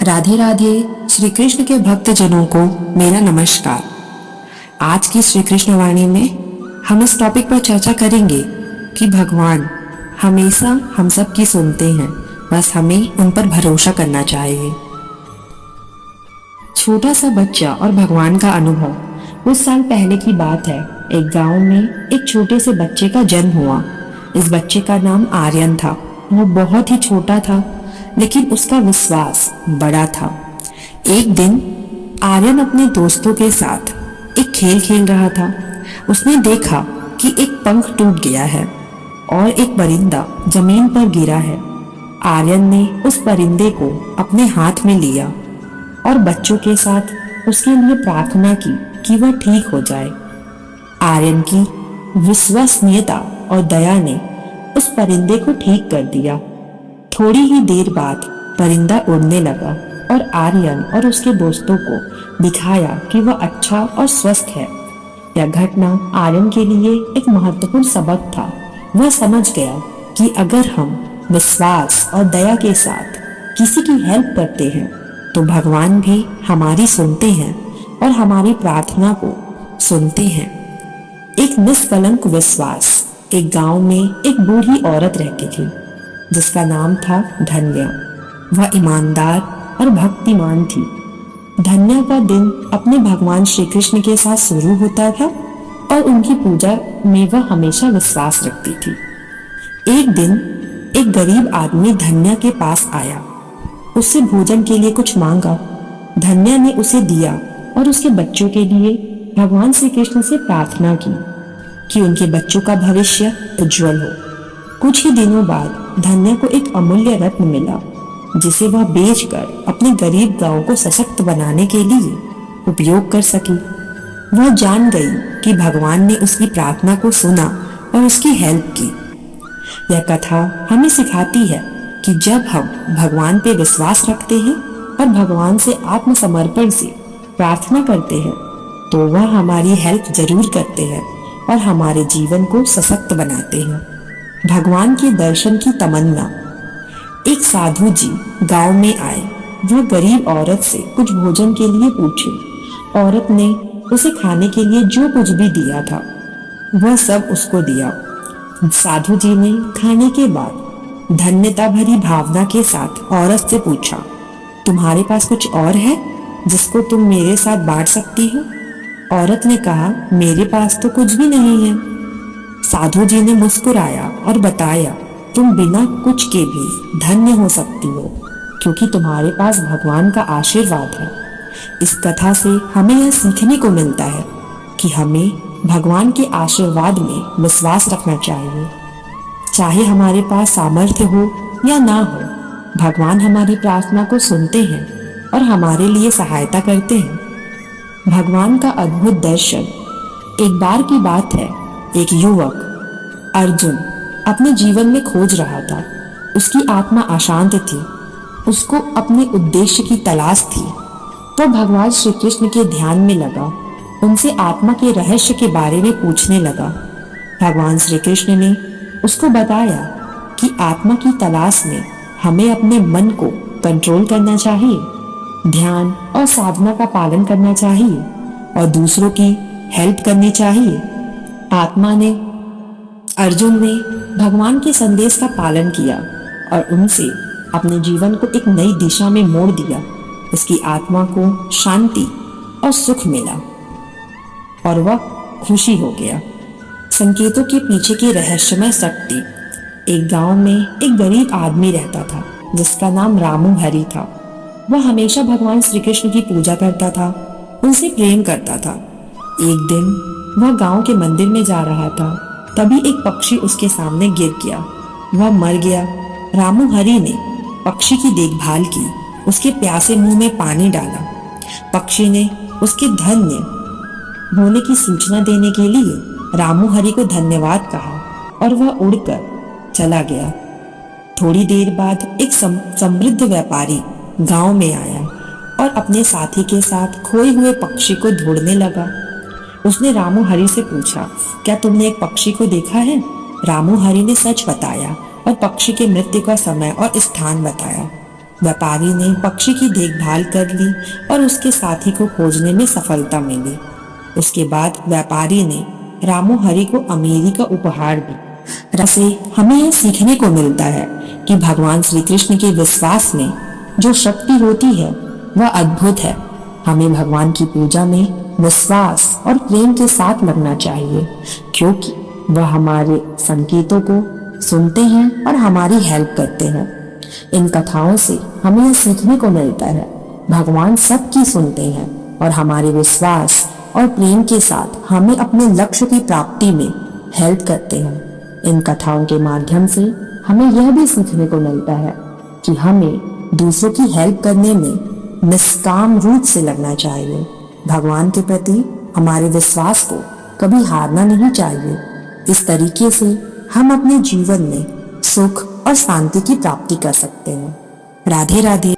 राधे राधे। श्री कृष्ण के भक्त जनों को मेरा नमस्कार। आज की श्री कृष्ण वाणी में हम इस टॉपिक पर चर्चा करेंगे कि भगवान हमेशा हम सब की सुनते हैं, बस हमें उन पर भरोसा करना चाहिए। छोटा सा बच्चा और भगवान का अनुभव। कुछ साल पहले की बात है। एक गांव में एक छोटे से बच्चे का जन्म हुआ। इस बच्चे का नाम आर्यन था। वो बहुत ही छोटा था, लेकिन उसका विश्वास बड़ा था। एक दिन आर्यन अपने दोस्तों के साथ एक खेल खेल रहा था। उसने देखा कि एक पंख टूट गया है और एक परिंदा जमीन पर गिरा है। आर्यन ने उस परिंदे को अपने हाथ में लिया और बच्चों के साथ उसके लिए प्रार्थना की कि वह ठीक हो जाए। आर्यन की विश्वसनीयता और दया ने उस परिंदे को ठीक कर दिया। थोड़ी ही देर बाद परिंदा उड़ने लगा और आर्यन और उसके दोस्तों को दिखाया कि वह अच्छा और स्वस्थ है। यह घटना आर्यन के लिए एक महत्वपूर्ण सबक था। वह समझ गया कि अगर हम विश्वास और दया के साथ किसी की हेल्प करते हैं तो भगवान भी हमारी सुनते हैं और हमारी प्रार्थना को सुनते हैं। एक निष्कलंक विश्वास। एक गांव में एक बूढ़ी औरत रहती थी जिसका नाम था धन्या। वह ईमानदार और भक्तिमान थी। धन्या का दिन अपने भगवान श्री कृष्ण के साथ शुरू होता था और उनकी पूजा में वह हमेशा विश्वास रखती थी। एक दिन एक गरीब आदमी धन्या के पास आया। उससे भोजन के लिए कुछ मांगा। धन्या ने उसे दिया और उसके बच्चों के लिए भगवान श्री कृष्ण से प्रार्थना की कि उनके बच्चों का भविष्य उज्जवल हो। कुछ ही दिनों बाद धन्या को एक अमूल्य रत्न मिला जिसे वह बेचकर अपने गरीब गांव को सशक्त बनाने के लिए उपयोग कर सकी। वह जान गई कि भगवान ने उसकी प्रार्थना को सुना और उसकी हेल्प की। यह कथा हमें सिखाती है कि जब हम भगवान पे विश्वास रखते हैं और भगवान से आत्मसमर्पण से प्रार्थना करते हैं तो वह हमारी हेल्प जरूर करते हैं और हमारे जीवन को सशक्त बनाते हैं। भगवान के दर्शन की तमन्ना। एक साधु जी गांव में आए। वह गरीब औरत से कुछ भोजन के लिए पूछे। औरत ने उसे खाने के लिए जो कुछ भी दिया था वह सब उसको दिया। साधु जी ने खाने के बाद धन्यता भरी भावना के साथ औरत से पूछा, तुम्हारे पास कुछ और है जिसको तुम मेरे साथ बांट सकती हो? औरत ने कहा, मेरे पास तो कुछ भी नहीं है। साधु जी ने मुस्कुराया और बताया, तुम बिना कुछ के भी धन्य हो सकती हो क्योंकि तुम्हारे पास भगवान का आशीर्वाद है। इस कथा से हमें यह सीखने को मिलता है कि हमें भगवान के आशीर्वाद में विश्वास रखना चाहिए। चाहे हमारे पास सामर्थ्य हो या ना हो, भगवान हमारी प्रार्थना को सुनते हैं और हमारे लिए सहायता करते हैं। भगवान का अद्भुत दर्शन। एक बार की बात है, एक युवक अर्जुन अपने जीवन में खोज रहा था। उसकी आत्मा अशांत थी। उसको अपने उद्देश्य की तलाश थी। वो भगवान श्री कृष्ण के ध्यान में लगा। उनसे आत्मा के रहस्य के बारे में पूछने लगा। भगवान श्री कृष्ण ने उसको बताया कि आत्मा की तलाश में हमें अपने मन को कंट्रोल करना चाहिए, ध्यान और साधना का पालन करना चाहिए और दूसरों की हेल्प करनी चाहिए। अर्जुन ने भगवान के संदेश का पालन किया और उनसे अपने जीवन को एक नई दिशा में मोड़ दिया। उसकी आत्मा को शांति और सुख मिला और वह खुशी हो गया। संकेतों के पीछे की रहस्यमय शक्ति। एक गांव में एक गरीब आदमी रहता था जिसका नाम रामू हरि था। वह हमेशा भगवान श्री कृष्ण की पूजा करता था, उनसे प्रेम करता था। एक दिन वह गांव के मंदिर में जा रहा था, तभी एक पक्षी उसके सामने गिर गया। वह मर गया। रामू हरि ने पक्षी की देखभाल की, उसके प्यासे मुंह में पानी डाला। पक्षी ने उसके धन्य होने की सूचना देने के लिए रामू हरि को धन्यवाद कहा और वह उड़कर चला गया। थोड़ी देर बाद एक समृद्ध व्यापारी गांव में आया और अपने साथी के साथ खोए हुए पक्षी को ढूंढने लगा। उसने रामू हरि से पूछा, क्या तुमने एक पक्षी को देखा है? रामू हरि ने सच बताया और पक्षी के मृत्यु का समय और स्थान बताया। व्यापारी ने पक्षी की देखभाल कर ली और उसके साथी को खोजने में सफलता मिली। उसके बाद व्यापारी ने रामू हरि को अमीरी का उपहार दी। से हमें यह सीखने को मिलता है कि भगवान श्री कृष्ण के विश्वास में जो शक्ति होती है वह अद्भुत है। हमें भगवान की पूजा में विश्वास और प्रेम के साथ लगना चाहिए, क्योंकि वह हमारे संकेतों को सुनते हैं और हमारी हेल्प करते हैं। इन कथाओं से हमें यह सीखने को मिलता है, भगवान सबकी सुनते हैं और हमारे विश्वास और प्रेम के साथ हमें अपने लक्ष्य की प्राप्ति में हेल्प करते हैं। इन कथाओं के माध्यम से हमें यह भी सीखने को मिलता है कि हमें दूसरों की हेल्प करने में निष्काम रूप से लगना चाहिए। भगवान के प्रति हमारे विश्वास को कभी हारना नहीं चाहिए। इस तरीके से हम अपने जीवन में सुख और शांति की प्राप्ति कर सकते हैं। राधे राधे।